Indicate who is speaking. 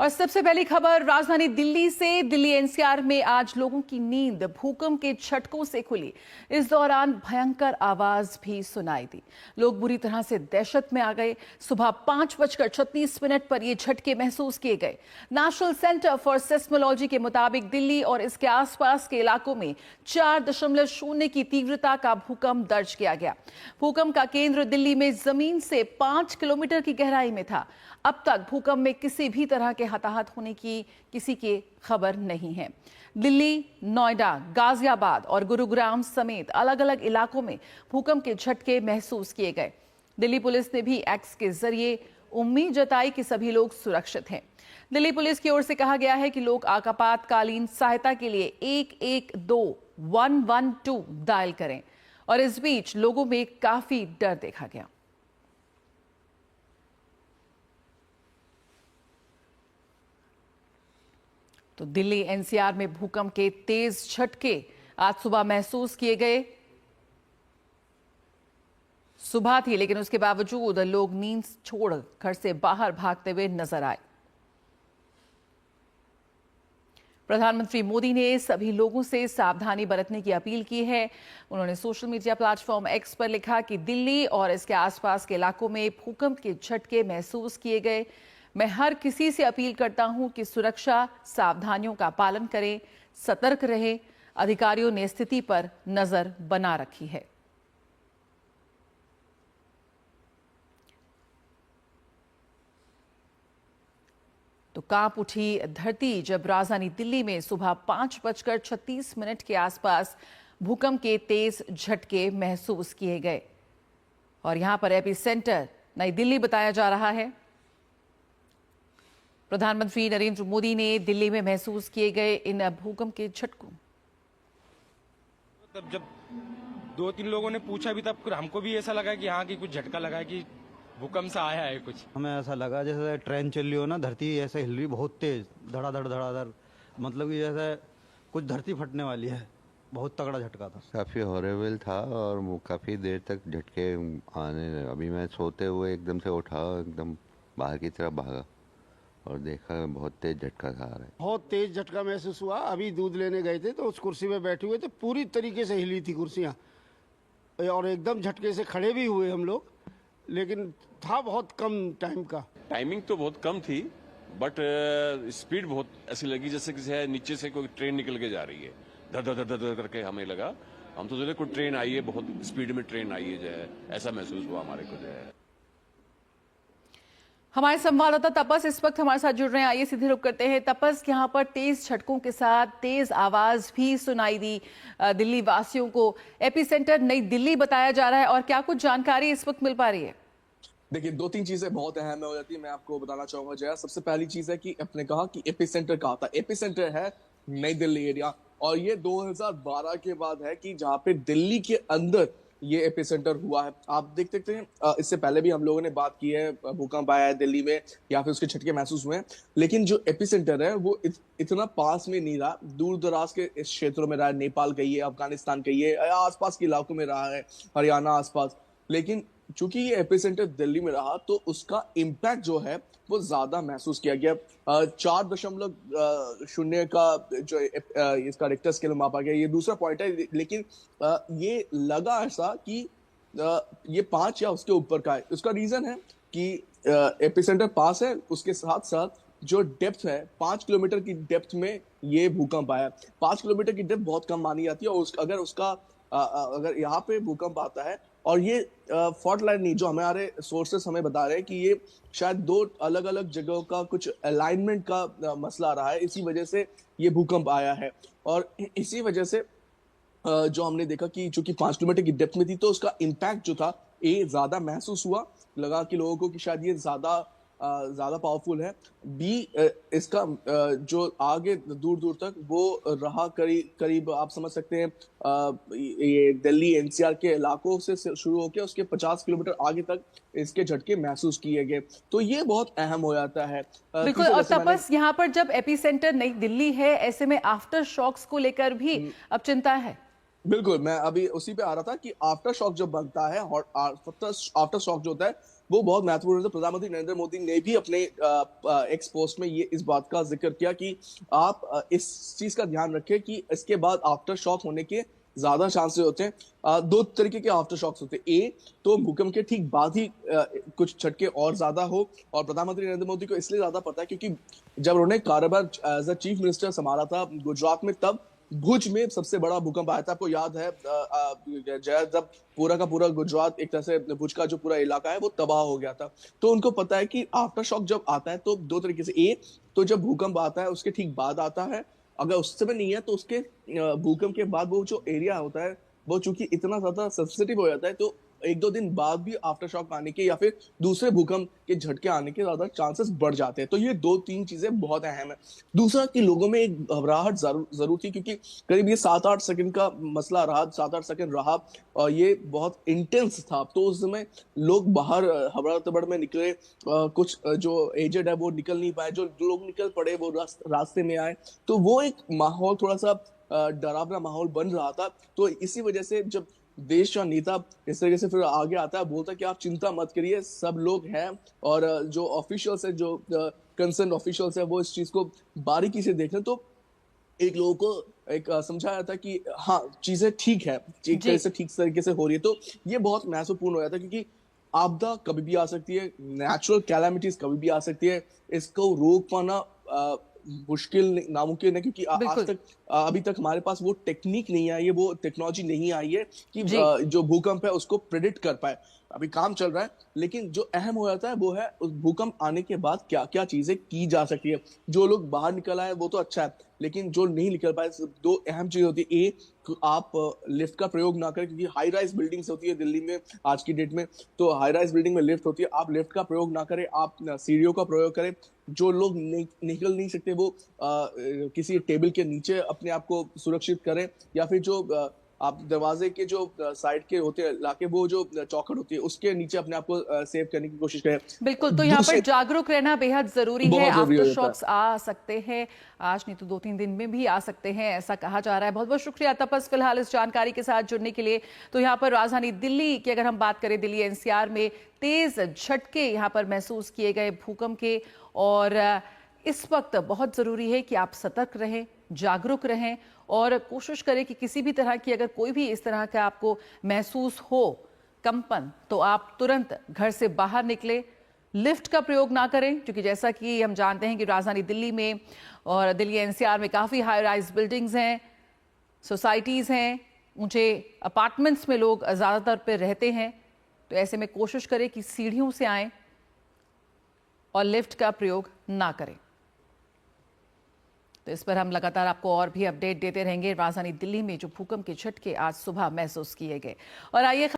Speaker 1: और सबसे पहली खबर राजधानी दिल्ली से। दिल्ली एनसीआर में आज लोगों की नींद भूकंप के झटकों से खुली। इस दौरान भयंकर आवाज भी सुनाई दी। लोग बुरी तरह से दहशत में आ गए। सुबह 5:36 पर ये झटके महसूस किए गए। नेशनल सेंटर फॉर सेस्मोलॉजी के मुताबिक दिल्ली और इसके आसपास के इलाकों में 4.0 की तीव्रता का भूकंप दर्ज किया गया। भूकंप का केंद्र दिल्ली में जमीन से 5 किलोमीटर की गहराई में था। अब तक भूकंप में किसी भी तरह के हताहत होने की किसी की खबर नहीं है। दिल्ली, नोएडा, गाजियाबाद और गुरुग्राम समेत अलग अलग इलाकों में भूकंप के झटके महसूस किए गए। दिल्ली पुलिस ने भी एक्स के जरिए उम्मीद जताई कि सभी लोग सुरक्षित हैं। दिल्ली पुलिस की ओर से कहा गया है कि लोग आपातकालीन सहायता के लिए 112 डायल करें। और इस बीच लोगों में काफी डर देखा गया। तो दिल्ली एनसीआर में भूकंप के तेज झटके आज सुबह महसूस किए गए। सुबह थी लेकिन उसके बावजूद लोग नींद छोड़ घर से बाहर भागते हुए नजर आए। प्रधानमंत्री मोदी ने सभी लोगों से सावधानी बरतने की अपील की है। उन्होंने सोशल मीडिया प्लेटफॉर्म एक्स पर लिखा कि दिल्ली और इसके आसपास के इलाकों में भूकंप के झटके महसूस किए गए। मैं हर किसी से अपील करता हूं कि सुरक्षा सावधानियों का पालन करें, सतर्क रहें। अधिकारियों ने स्थिति पर नजर बना रखी है। तो कांप उठी धरती जब राजधानी दिल्ली में सुबह 5:36 के आसपास भूकंप के तेज झटके महसूस किए गए। और यहां पर एपी सेंटर नई दिल्ली बताया जा रहा है। प्रधानमंत्री नरेंद्र मोदी ने दिल्ली में महसूस किए गए इन भूकंप के झटकों।
Speaker 2: तब जब 2-3 लोगों ने पूछा भी तब हमको भी ऐसा लगा कि हाँ कि कुछ झटका लगा है कि भूकंप सा आया है कुछ।
Speaker 3: हमें ऐसा लगा जैसे ट्रेन चल रही हो ना, धरती ऐसे हिल रही बहुत तेज, धड़ाधड़ धड़ाधड़, मतलब कि जैसे कुछ धरती फटने वाली है। बहुत तगड़ा झटका था।
Speaker 4: काफ़ी हॉरेबल था और वो काफ़ी देर तक झटके आने लगे। अभी मैं सोते हुए एकदम से उठा, एकदम बाहर की तरफ भागा और देखा बहुत तेज झटका खा रहा है।
Speaker 5: बहुत तेज झटका महसूस हुआ। अभी दूध लेने गए थे तो उस कुर्सी में बैठे हुए थे, पूरी तरीके से हिली थी कुर्सियां और एकदम झटके से खड़े भी हुए हम लोग, लेकिन था बहुत कम टाइम का।
Speaker 6: टाइमिंग तो बहुत कम थी बट स्पीड बहुत ऐसी लगी जैसे किसी नीचे से कोई ट्रेन निकल के जा रही है। धर धर धर धर करके हमें लगा, हम तो सोचे कोई ट्रेन आई है, बहुत स्पीड में ट्रेन आई है, जो है ऐसा महसूस हुआ हमारे को। जो है
Speaker 1: हमारे संवाददाता तपस इस वक्त हमारे साथ जुड़ रहे हैं। आइए सीधे रुक करते हैं। तपस, यहाँ पर तेज झटकों के साथ तेज आवाज भी सुनाई दी दिल्ली वासियों को। एपी सेंटर नई दिल्ली बताया जा रहा है और क्या कुछ जानकारी इस वक्त मिल पा रही है?
Speaker 7: देखिए, 2-3 चीजें बहुत अहम हो जाती है। मैं आपको बताना चाहूंगा जया। सबसे पहली चीज है कि आपने कहा कि एपी सेंटर कहा था। एपी सेंटर है नई दिल्ली एरिया और ये 2012 के बाद है कि जहाँ पे दिल्ली के अंदर ये एपिसेंटर हुआ है। आप देख सकते हैं इससे पहले भी हम लोगों ने बात की है, भूकंप आया है दिल्ली में या फिर उसके झटके महसूस हुए हैं, लेकिन जो एपिसेंटर है वो इतना पास में नहीं रहा, दूर दराज के इस क्षेत्रों में रहा है। नेपाल कहिए, अफगानिस्तान कहिए, आसपास के इलाकों में रहा है, हरियाणा आसपास। लेकिन चूंकि ये एपिसेंटर दिल्ली में रहा तो उसका इम्पैक्ट जो है वो ज्यादा महसूस किया गया। 4.0 का जो इसका रिक्टर स्केल मापा गया, ये दूसरा पॉइंट है। लेकिन ये लगा ऐसा कि ये 5 या उसके ऊपर का है। उसका रीजन है कि एपिसेंटर पास है, उसके साथ साथ जो डेप्थ है 5 किलोमीटर की डेप्थ में ये भूकंप आया। 5 किलोमीटर की डेप्थ बहुत कम मानी जाती है और अगर यहाँ पे भूकंप आता है और ये फॉल्ट लाइन नहीं, जो हमारे सोर्सेस हमें बता रहे हैं कि ये शायद 2 अलग अलग जगहों का कुछ अलाइनमेंट का मसला रहा है, इसी वजह से ये भूकंप आया है। और इसी वजह से जो हमने देखा कि चूंकि 5 किलोमीटर की डेप्थ में थी तो उसका इम्पैक्ट जो था ये ज्यादा महसूस हुआ। लगा कि लोगों को कि शायद ये ज्यादा पावरफुल है। इसका जो आगे दूर दूर तक वो रहा करीब आप समझ सकते हैं ये दिल्ली एनसीआर के इलाकों से शुरू होकर उसके 50 किलोमीटर आगे तक इसके झटके महसूस किए गए। तो ये बहुत अहम हो जाता है।
Speaker 1: बिल्कुल। और तपस, यहाँ पर जब एपी सेंटर नई दिल्ली है, ऐसे में आफ्टर शॉक्स को लेकर भी अब चिंता है।
Speaker 7: बिल्कुल, मैं अभी उसी पे आ रहा था कि आफ्टर शॉक जब बनता है और आफ्टर शॉक जो होता है वो बहुत महत्वपूर्ण है। तो प्रधानमंत्री नरेंद्र मोदी ने भी अपने एक्स पोस्ट में ये इस बात का जिक्र किया कि आप इस चीज का ध्यान रखें कि इसके बाद आफ्टर शॉक होने के ज्यादा चांसेस होते हैं। दो तरीके के आफ्टर शॉक्स होते हैं। ए तो भूकंप के ठीक बाद ही कुछ झटके और ज्यादा हो, और प्रधानमंत्री नरेंद्र मोदी को इसलिए ज्यादा पता है क्योंकि जब उन्होंने कार्यभार एज अ चीफ मिनिस्टर संभाला था गुजरात में, तब भुज में सबसे बड़ा भूकंप आया था। आपको याद है जय, जब पूरा का पूरा गुजरात एक तरह से भुज का जो पूरा इलाका है वो तबाह हो गया था। तो उनको पता है कि आफ्टर शॉक जब आता है तो दो तरीके से, ए तो जब भूकंप आता है उसके ठीक बाद आता है, अगर उस समय नहीं है तो उसके भूकंप के बाद वो जो एरिया होता है वो चूंकि इतना ज्यादा सेंसिटिव हो जाता है, तो एक दो दिन बाद भी आफ्टर शॉक आने के या फिर दूसरे भूकंप के झटके आने के ज्यादा चांसेस बढ़ जाते हैं। तो ये दो तीन चीजें बहुत अहम है। दूसरा कि लोगों में एक घबराहट जरूर थी, क्योंकि करीब ये 7-8 सेकंड का मसला रहा, 7-8 सेकंड रहा और ये बहुत इंटेंस था। तो उस समय लोग बाहर हबड़ा तबड़ में निकले, कुछ जो एजेड है वो निकल नहीं पाए, जो लोग निकल पड़े वो रास्ते में आए, तो वो एक माहौल थोड़ा सा डरावना माहौल बन रहा था। तो इसी वजह से जब देश का नेता इस तरीके से फिर आगे आता है, बोलता है कि आप चिंता मत करिए, सब लोग हैं, और जो ऑफिशियल्स है, जो कंसर्न ऑफिशियल्स है, वो इस चीज को बारीकी से देख रहे हैं। तो एक लोगों को एक समझाया था कि हाँ चीजें ठीक है, एक तरह से ठीक तरीके से हो रही है। तो ये बहुत महत्वपूर्ण हो जाता है, क्योंकि आपदा कभी भी आ सकती है, नेचुरल कैलामिटीज कभी भी आ सकती है, इसको रोक पाना मुश्किल नामुमकिन है, क्योंकि आज तक अभी तक हमारे पास वो टेक्निक नहीं आई है, वो टेक्नोलॉजी नहीं आई है कि जो भूकंप है उसको प्रेडिक्ट कर पाए। अभी काम चल रहा है, लेकिन जो अहम हो जाता है वो है उस भूकंप आने के बाद क्या क्या चीजें की जा सकती है। जो लोग बाहर निकल आए वो तो अच्छा है, लेकिन जो नहीं निकल पाए, दो अहम चीज होती है। ए आप लिफ्ट का प्रयोग ना करें, क्योंकि हाई राइज बिल्डिंग्स होती है दिल्ली में आज की डेट में, तो हाई राइज बिल्डिंग में लिफ्ट होती है, आप लिफ्ट का प्रयोग ना करें, आप सीढ़ियों का प्रयोग करें। जो लोग निकल नहीं सकते वो किसी टेबल के नीचे अपने आप को सुरक्षित करें, या फिर जो आप दरवाजे के जो साइड के होते हैं इलाके, वो जो चौखट होती है उसके नीचे अपने आप को सेव करने की कोशिश करें।
Speaker 1: बिल्कुल, तो यहाँ पर जागरूक रहना बेहद जरूरी है। आफ्टर शॉक्स आ सकते हैं, आज नहीं तो 2-3 दिन में भी आ सकते हैं, ऐसा कहा जा रहा है। बहुत बहुत शुक्रिया तपस फिलहाल इस जानकारी के साथ जुड़ने के लिए। तो यहाँ पर राजधानी दिल्ली की अगर हम बात करें, दिल्ली एनसीआर में तेज झटके यहाँ पर महसूस किए गए भूकंप के, और इस वक्त बहुत जरूरी है कि आप सतर्क रहें, जागरूक रहें और कोशिश करें कि किसी भी तरह की अगर कोई भी इस तरह का आपको महसूस हो कंपन, तो आप तुरंत घर से बाहर निकले, लिफ्ट का प्रयोग ना करें, क्योंकि जैसा कि हम जानते हैं कि राजधानी दिल्ली में और दिल्ली एनसीआर में काफ़ी हाई राइज बिल्डिंग्स हैं, सोसाइटीज़ हैं, ऊंचे अपार्टमेंट्स में लोग ज़्यादातर पे रहते हैं। तो ऐसे में कोशिश करें कि सीढ़ियों से आएं और लिफ्ट का प्रयोग ना करें। तो इस पर हम लगातार आपको और भी अपडेट देते रहेंगे। राजधानी दिल्ली में जो भूकंप के झटके आज सुबह महसूस किए गए। और आइए